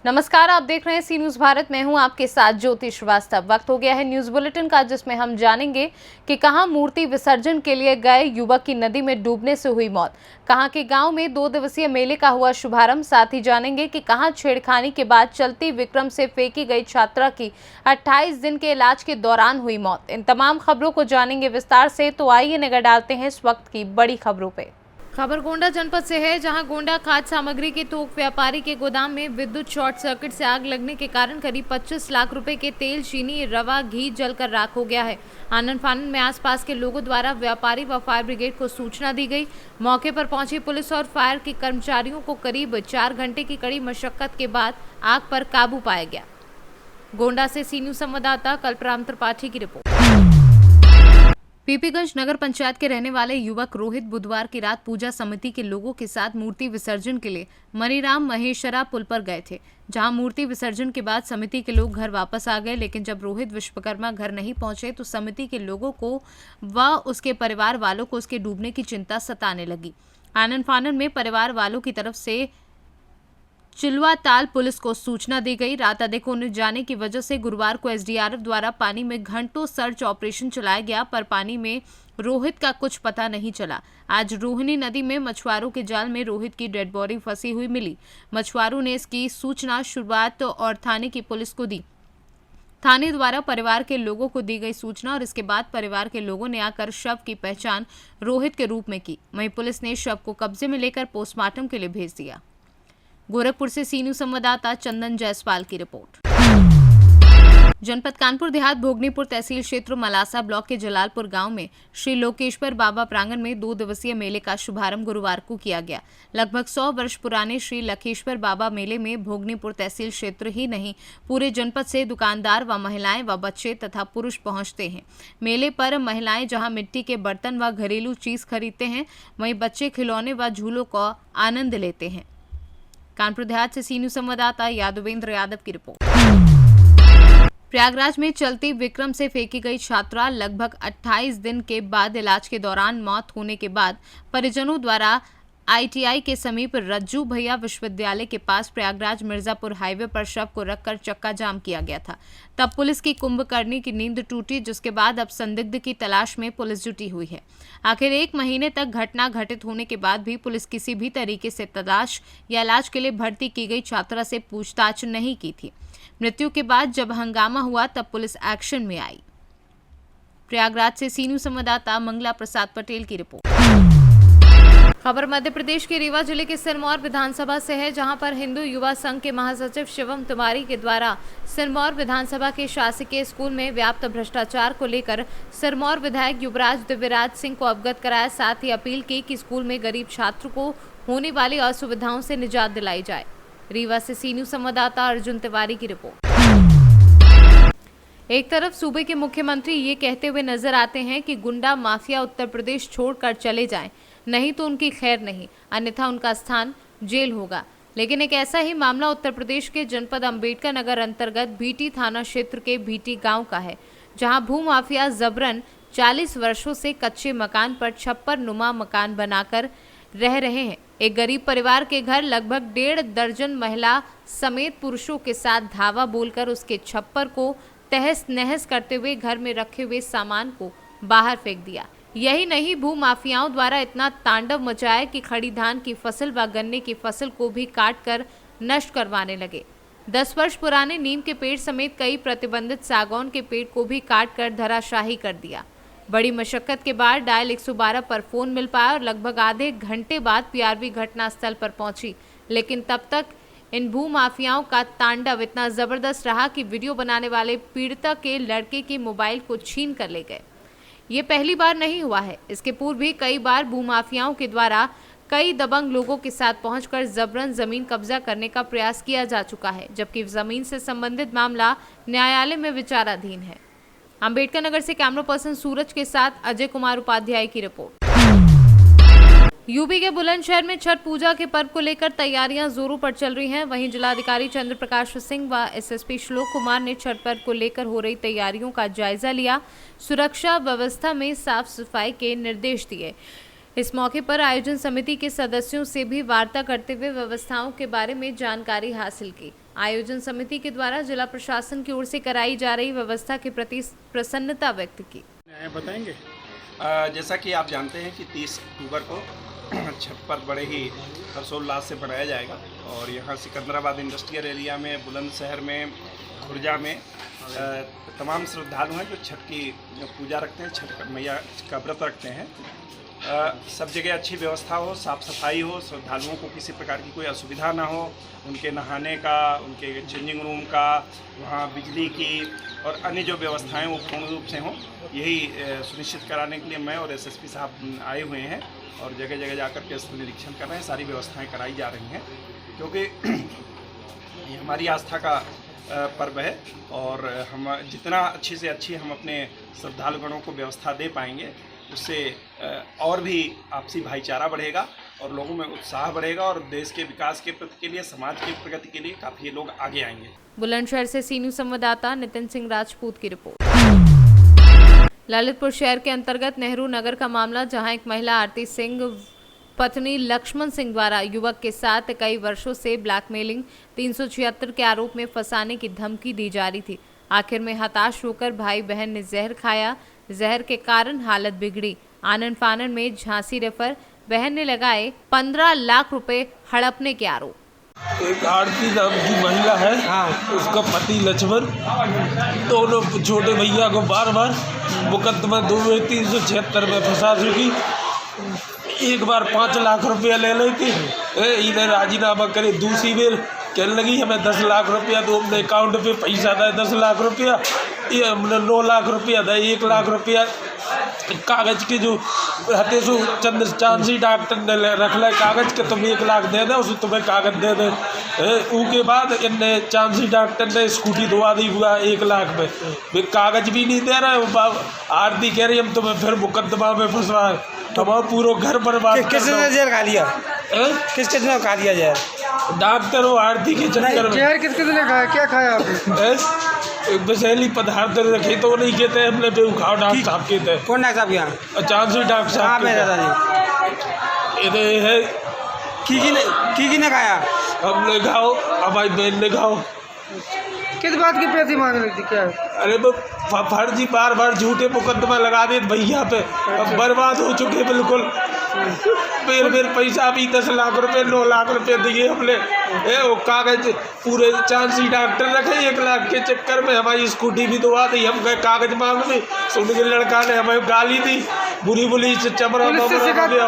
नमस्कार, आप देख रहे हैं सी न्यूज भारत। मैं हूं आपके साथ ज्योति श्रीवास्तव। वक्त हो गया है न्यूज बुलेटिन का, जिसमें हम जानेंगे कि कहां मूर्ति विसर्जन के लिए गए युवक की नदी में डूबने से हुई मौत, कहां के गांव में 2 दिवसीय मेले का हुआ शुभारंभ। साथ ही जानेंगे कि कहां छेड़खानी के बाद चलती विक्रम से फेंकी गई छात्रा की 28 दिन के इलाज के दौरान हुई मौत। इन तमाम खबरों को जानेंगे विस्तार से, तो आइए नजर डालते हैं इस वक्त की बड़ी खबरों पे। खबर गोंडा जनपद से है, जहां गोंडा खाद्य सामग्री के थोक व्यापारी के गोदाम में विद्युत शॉर्ट सर्किट से आग लगने के कारण करीब 25 लाख रुपए के तेल, चीनी, रवा, घी जलकर राख हो गया है। आनन फानन में आसपास के लोगों द्वारा व्यापारी व फायर ब्रिगेड को सूचना दी गई। मौके पर पहुंची पुलिस और फायर के कर्मचारियों को करीब 4 घंटे की कड़ी मशक्कत के बाद आग पर काबू पाया गया। गोंडा से सी न्यूज संवाददाता कल्पराम त्रिपाठी की रिपोर्ट। पीपीगंज नगर पंचायत के रहने वाले युवक रोहित बुधवार की रात पूजा समिति के लोगों के साथ मूर्ति विसर्जन के लिए मनीराम महेश्वरा पुल पर गए थे, जहां मूर्ति विसर्जन के बाद समिति के लोग घर वापस आ गए। लेकिन जब रोहित विश्वकर्मा घर नहीं पहुंचे तो समिति के लोगों को व उसके परिवार वालों को उसके डूबने की चिंता सताने लगी। आनन फानन में परिवार वालों की तरफ से चिलवाताल पुलिस को सूचना दी गई। रात अधिक होने जाने की वजह से गुरुवार को एसडीआरएफ द्वारा पानी में घंटों सर्च ऑपरेशन चलाया गया, पर पानी में रोहित का कुछ पता नहीं चला। आज रोहिणी नदी में मछुआरों के जाल में रोहित की डेड बॉडी फंसी हुई मिली। मछुआरों ने इसकी सूचना शुरुआत और थाने की पुलिस को दी। थाने द्वारा परिवार के लोगों को दी गई सूचना और इसके बाद परिवार के लोगों ने आकर शव की पहचान रोहित के रूप में की। वहीं पुलिस ने शव को कब्जे में लेकर पोस्टमार्टम के लिए भेज दिया। गोरखपुर से सी न्यूज संवाददाता चंदन जायसवाल की रिपोर्ट। जनपद कानपुर देहात भोगनीपुर तहसील क्षेत्र मलासा ब्लॉक के जलालपुर गांव में श्री लोकेश्वर बाबा प्रांगण में 2 दिवसीय मेले का शुभारंभ गुरुवार को किया गया। लगभग 100 वर्ष पुराने श्री लखेश्वर बाबा मेले में भोगनीपुर तहसील क्षेत्र ही नहीं, पूरे जनपद से दुकानदार व महिलाएं व बच्चे तथा पुरुष पहुंचते हैं। मेले पर महिलाएं जहां मिट्टी के बर्तन व घरेलू चीज खरीदते हैं, वहीं बच्चे खिलौने व झूलों का आनंद लेते हैं। कानपुर देहात से सी न्यूज संवाददाता यादवेंद्र यादव की रिपोर्ट। प्रयागराज में चलती विक्रम से फेंकी गई छात्रा लगभग 28 दिन के बाद इलाज के दौरान मौत होने के बाद परिजनों द्वारा आईटीआई के समीप रज्जू भैया विश्वविद्यालय के पास प्रयागराज मिर्जापुर हाईवे पर शव को रखकर चक्का जाम किया गया था। तब पुलिस की कुंभकर्णी की नींद टूटी, जिसके बाद अब संदिग्ध की तलाश में पुलिस जुटी हुई है। आखिर 1 महीने तक घटना घटित होने के बाद भी पुलिस किसी भी तरीके से तलाश या इलाज के लिए भर्ती की गई छात्रा से पूछताछ नहीं की थी। मृत्यु के बाद जब हंगामा हुआ तब पुलिस एक्शन में आई। प्रयागराज से सी न्यूज संवाददाता मंगला प्रसाद पटेल की रिपोर्ट। खबर मध्य प्रदेश के रीवा जिले के सिरमौर विधानसभा से है, जहां पर हिंदू युवा संघ के महासचिव शिवम तिवारी के द्वारा सिरमौर विधानसभा के शासकीय स्कूल में व्याप्त भ्रष्टाचार को लेकर सिरमौर विधायक युवराज दिव्यराज सिंह को अवगत कराया। साथ ही अपील की कि स्कूल में गरीब छात्र को होने वाली असुविधाओं से निजात दिलाई जाए। रीवा से सी न्यूज संवाददाता अर्जुन तिवारी की रिपोर्ट। एक तरफ सूबे के मुख्यमंत्री ये कहते हुए नजर आते हैं कि गुंडा माफिया उत्तर प्रदेश छोड़कर चले जाएं, नहीं तो उनकी खैर नहीं, अन्यथा उनका स्थान जेल होगा। लेकिन एक ऐसा ही मामला उत्तर प्रदेश के जनपद अंबेडकर नगर अंतर्गत भीटी थाना क्षेत्र के भीटी गांव का है, जहां भूमाफिया जबरन 40 वर्षों से कच्चे मकान पर छप्पर नुमा मकान बनाकर रह रहे हैं। एक गरीब परिवार के घर लगभग 1.5 दर्जन महिला समेत पुरुषों के साथ धावा बोलकर उसके छप्पर को तहस नहस करते हुए घर में रखे हुए सामान को बाहर फेंक दिया। यही नहीं, भूमाफियाओं द्वारा इतना तांडव मचाया कि खड़ी धान की फसल व गन्ने की फसल को भी काट कर नष्ट करवाने लगे। 10 वर्ष पुराने नीम के पेड़ समेत कई प्रतिबंधित सागौन के पेड़ को भी काट कर धराशाही कर दिया। बड़ी मशक्कत के बाद डायल 112 पर फोन मिल पाया और लगभग आधे घंटे बाद पीआरवी घटनास्थल पर पहुंची, लेकिन तब तक इन भूमाफियाओं का तांडव इतना जबरदस्त रहा कि वीडियो बनाने वाले पीड़िता के लड़के के मोबाइल को छीन कर ले गए। ये पहली बार नहीं हुआ है, इसके पूर्व भी कई बार भूमाफियाओं के द्वारा कई दबंग लोगों के साथ पहुंचकर जबरन जमीन कब्जा करने का प्रयास किया जा चुका है, जबकि जमीन से संबंधित मामला न्यायालय में विचाराधीन है। अंबेडकर नगर से कैमरा पर्सन सूरज के साथ अजय कुमार उपाध्याय की रिपोर्ट। यूपी के बुलंदशहर में छठ पूजा के पर्व को लेकर तैयारियां जोरों पर चल रही हैं। वहीं जिलाधिकारी चंद्र प्रकाश सिंह व एसएसपी श्लोक कुमार ने छठ पर्व को लेकर हो रही तैयारियों का जायजा लिया। सुरक्षा व्यवस्था में साफ सफाई के निर्देश दिए। इस मौके पर आयोजन समिति के सदस्यों से भी वार्ता करते हुए व्यवस्थाओं के बारे में जानकारी हासिल की। आयोजन समिति के द्वारा जिला प्रशासन की ओर से कराई जा रही व्यवस्था के प्रति प्रसन्नता व्यक्त की। बताएंगे जैसा कि आप जानते हैं कि 30 अक्टूबर को छठ पर्व बड़े ही हर्षोल्लास से मनाया जाएगा और यहाँ सिकंदराबाद इंडस्ट्रियल एरिया में, बुलंदशहर में, खुर्जा में तमाम श्रद्धालु हैं जो छठ की पूजा रखते हैं, छठ मैया का व्रत रखते हैं। सब जगह अच्छी व्यवस्था हो, साफ़ सफाई हो, श्रद्धालुओं को किसी प्रकार की कोई असुविधा ना हो, उनके नहाने का, उनके चेंजिंग रूम का, वहाँ बिजली की और अन्य जो व्यवस्थाएं वो पूर्ण रूप से हों, यही सुनिश्चित कराने के लिए मैं और एसएसपी साहब आए हुए हैं और जगह जगह जाकर के स्थल निरीक्षण कर रहे हैं। सारी व्यवस्थाएं कराई जा रही हैं क्योंकि ये हमारी आस्था का पर्व है और हम जितना अच्छी से अच्छी हम अपने श्रद्धालुगणों को व्यवस्था दे पाएंगे उससे और भी आपसी भाईचारा बढ़ेगा और लोगों में उत्साह बढ़ेगा और देश के विकास के के लिए, समाज की प्रगति के लिए काफ़ी लोग आगे आएंगे। बुलंदशहर से सी न्यूज़ संवाददाता नितिन सिंह राजपूत की रिपोर्ट। ललितपुर शहर के अंतर्गत नेहरू नगर का मामला, जहां एक महिला आरती सिंह पत्नी लक्ष्मण सिंह द्वारा युवक के साथ कई वर्षों से ब्लैकमेलिंग 376 के आरोप में फंसाने की धमकी दी जा रही थी। आखिर में हताश होकर भाई बहन ने जहर खाया। जहर के कारण हालत बिगड़ी। आनन फानन में झांसी रेफर। बहन ने लगाए 15 लाख रुपए हड़पने के आरोप। एक आरती नाम की महिला है, उसका पति लक्ष्मण, दोनों छोटे भैया को बार बार मुकदमा 376 में फंसा चुकी। एक बार 5 लाख रुपया ले ली थी, इन्हें राजीनामा करे। दूसरी बार कहने लगी हमें 10 लाख रुपया दो, अपने अकाउंट पे पैसा था 10 लाख रुपया, ये हमने 9 लाख रुपया था, 1 लाख रुपया कागज के जो हते सो चंद चांसी डॉक्टर ने रख ला कागज के, तुम 1 लाख दे दे, उसे तुम्हें कागज दे दे। उसके बाद इनने चांसी डॉक्टर ने स्कूटी धोवा दी हुआ 1 लाख में, वे कागज भी नहीं दे रहे। आरती कह रही हम तुम्हें फिर मुकदमा में फंसवाए, हमारा पूरा घर बर्बाद। किसने जेल खा लिया? किसने खा लिया जेल? डॉक्टर हो आरती के चक्कर में। जहर किसने खाया? क्या खाया आपने? विषैली पदार्थ रखे तो नहीं कहते, हमने पे उखाओ डॉक्टर साहब कहते। कौन डॉक्टर साहब? यहाँ चांसी डॉक्टर साहब है। की ने खाया? हमने खाओ, हमारी बहन ने खाओ। किस बात की पैसे मांग रही थी? क्या? अरे वो फर्जी बार बार झूठे मुकदमा लगा दे भैया पे, अब बर्बाद हो चुके बिल्कुल। फिर पैसा भी 10 लाख रुपए 9 लाख रुपए दिए हमने। वो कागज पूरे चांसी डॉक्टर रखे, 1 लाख के चक्कर में हमारी स्कूटी भी दुआ दी। हम गए कागज मांगने, सुन के लड़का ने हमें गाली दी, बुरी चमड़ा।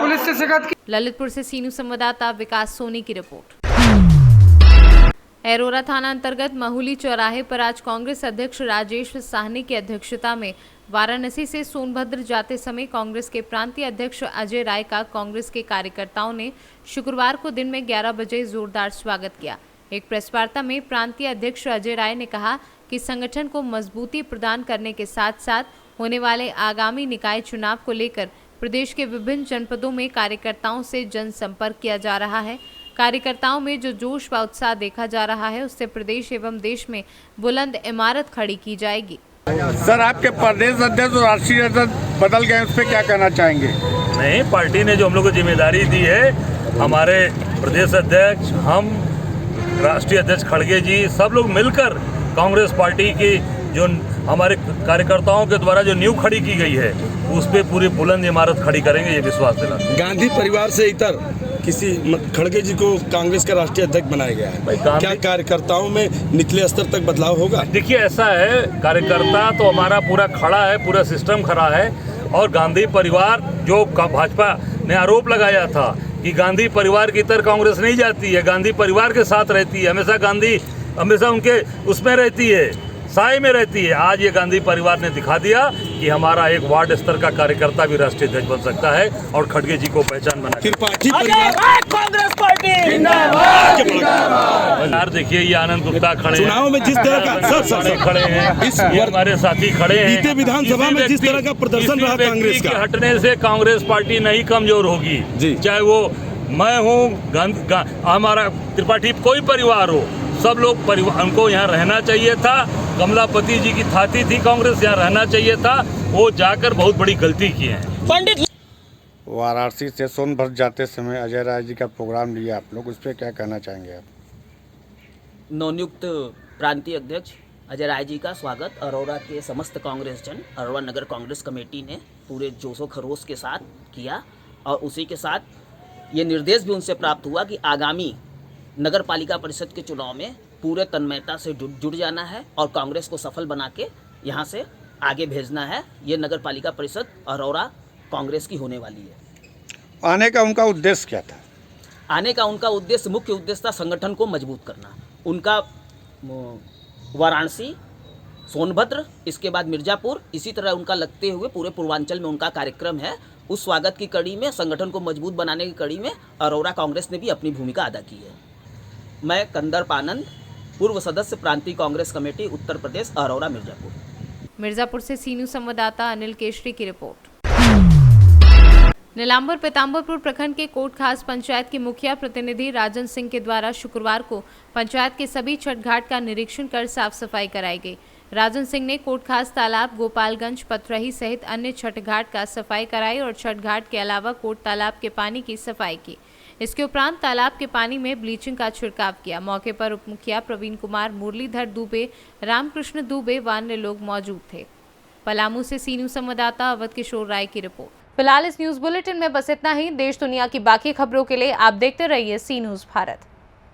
पुलिस से शिकायत की। ललितपुर से सी न्यूज़ संवाददाता विकास सोनी की रिपोर्ट। एरोरा थाना अंतर्गत महूली चौराहे पर आज कांग्रेस अध्यक्ष राजेश साहनी की अध्यक्षता में वाराणसी से सोनभद्र जाते समय कांग्रेस के प्रांतीय अध्यक्ष अजय राय का कांग्रेस के कार्यकर्ताओं ने शुक्रवार को दिन में 11 बजे जोरदार स्वागत किया। एक प्रेस वार्ता में प्रांतीय अध्यक्ष अजय राय ने कहा कि संगठन को मजबूती प्रदान करने के साथ साथ होने वाले आगामी निकाय चुनाव को लेकर प्रदेश के विभिन्न जनपदों में कार्यकर्ताओं से जनसंपर्क किया जा रहा है। कार्यकर्ताओं में जो जोश व उत्साह देखा जा रहा है, उससे प्रदेश एवं देश में बुलंद इमारत खड़ी की जाएगी। सर, आपके प्रदेश अध्यक्ष और राष्ट्रीय अध्यक्ष बदल गए, उस पर क्या कहना चाहेंगे? नहीं, पार्टी ने जो हम लोग को जिम्मेदारी दी है, हमारे प्रदेश अध्यक्ष, हम राष्ट्रीय अध्यक्ष खड़गे जी, सब लोग मिलकर कांग्रेस पार्टी की जो हमारे कार्यकर्ताओं के द्वारा जो नींव खड़ी की गई है, उस पर पूरी बुलंद इमारत खड़ी करेंगे, ये विश्वास दिलाते। गांधी परिवार से इतर किसी खड़गे जी को कांग्रेस का राष्ट्रीय अध्यक्ष बनाया गया है, क्या कार्यकर्ताओं में निचले स्तर तक बदलाव होगा? देखिए, ऐसा है, कार्यकर्ता तो हमारा पूरा खड़ा है, पूरा सिस्टम खड़ा है। और गांधी परिवार जो भाजपा ने आरोप लगाया था कि गांधी परिवार की तरह कांग्रेस नहीं जाती है, गांधी परिवार के साथ रहती है, हमेशा गांधी हमेशा उनके उसमें रहती है, साए में रहती है। आज ये गांधी परिवार ने दिखा दिया कि हमारा एक वार्ड स्तर का कार्यकर्ता भी राष्ट्रीय अध्यक्ष बन सकता है और खड़गे जी को पहचान बना। त्रिपाठी परिवार कांग्रेस पार्टी जिंदाबाद। देखिए, ये आनंद गुप्ता खड़े चुनाव में जिस तरह का खड़े हैं, ये हमारे साथी खड़े हैं। बीते विधानसभा में जिस तरह का प्रदर्शन रहा कांग्रेस का, हटने से कांग्रेस पार्टी नहीं कमजोर होगी। चाहे वो मैं हूँ, हमारा त्रिपाठी कोई परिवार हो, सब लोग परिवार, उनको यहाँ रहना चाहिए था। कमलापति जी की थाती थी, कांग्रेस यहाँ रहना चाहिए था, वो जाकर बहुत बड़ी गलती की है। पंडित वाराणसी से सोनभद्र जाते समय अजय राय जी का प्रोग्राम लिया आप लोग, उस पर क्या कहना चाहेंगे आप? नवनियुक्त प्रांतीय अध्यक्ष अजय राय जी का स्वागत अरोरा के समस्त कांग्रेस जन अरोरा नगर कांग्रेस कमेटी ने पूरे जोशो खरोश के साथ किया और उसी के साथ ये निर्देश भी उनसे प्राप्त हुआ कि आगामी नगर पालिका परिषद के चुनाव में पूरे तन्मयता से जुड़ जाना है और कांग्रेस को सफल बना के यहाँ से आगे भेजना है। ये नगर पालिका परिषद अरोरा कांग्रेस की होने वाली है। आने का उनका उद्देश्य क्या था? आने का उनका उद्देश्य मुख्य उद्देश्य था संगठन को मजबूत करना। उनका वाराणसी, सोनभद्र, इसके बाद मिर्ज़ापुर, इसी तरह उनका लगते हुए पूरे पूर्वांचल में उनका कार्यक्रम है। उस स्वागत की कड़ी में, संगठन को मजबूत बनाने की कड़ी में अरोरा कांग्रेस ने भी अपनी भूमिका अदा की है। मैं कंदर्प आनंद, पूर्व सदस्य प्रांतीय कांग्रेस कमेटी उत्तर प्रदेश अरोरा मिर्ज़ापुर। मिर्ज़ापुर से सी न्यूज़ संवाददाता अनिल केशरी की रिपोर्ट। नीलांबर पीताम्बरपुर प्रखंड के कोटखास पंचायत के मुखिया प्रतिनिधि राजन सिंह के द्वारा शुक्रवार को पंचायत के सभी छठ घाट का निरीक्षण कर साफ सफाई कराई गई। राजन सिंह ने कोटखास तालाब, गोपालगंज, पथरही सहित अन्य छठ घाट का सफाई कराई और छठ घाट के अलावा कोट तालाब के पानी की सफाई की। इसके उपरांत तालाब के पानी में ब्लीचिंग का छिड़काव किया। मौके पर उप मुखिया प्रवीण कुमार, मुरलीधर दुबे, रामकृष्ण दुबे व अन्य लोग मौजूद थे। पलामू से सी न्यूज़ संवाददाता अवध किशोर राय की रिपोर्ट। फिलहाल इस न्यूज़ बुलेटिन में बस इतना ही। देश दुनिया की बाकी खबरों के लिए आप देखते रहिए सी न्यूज़ भारत।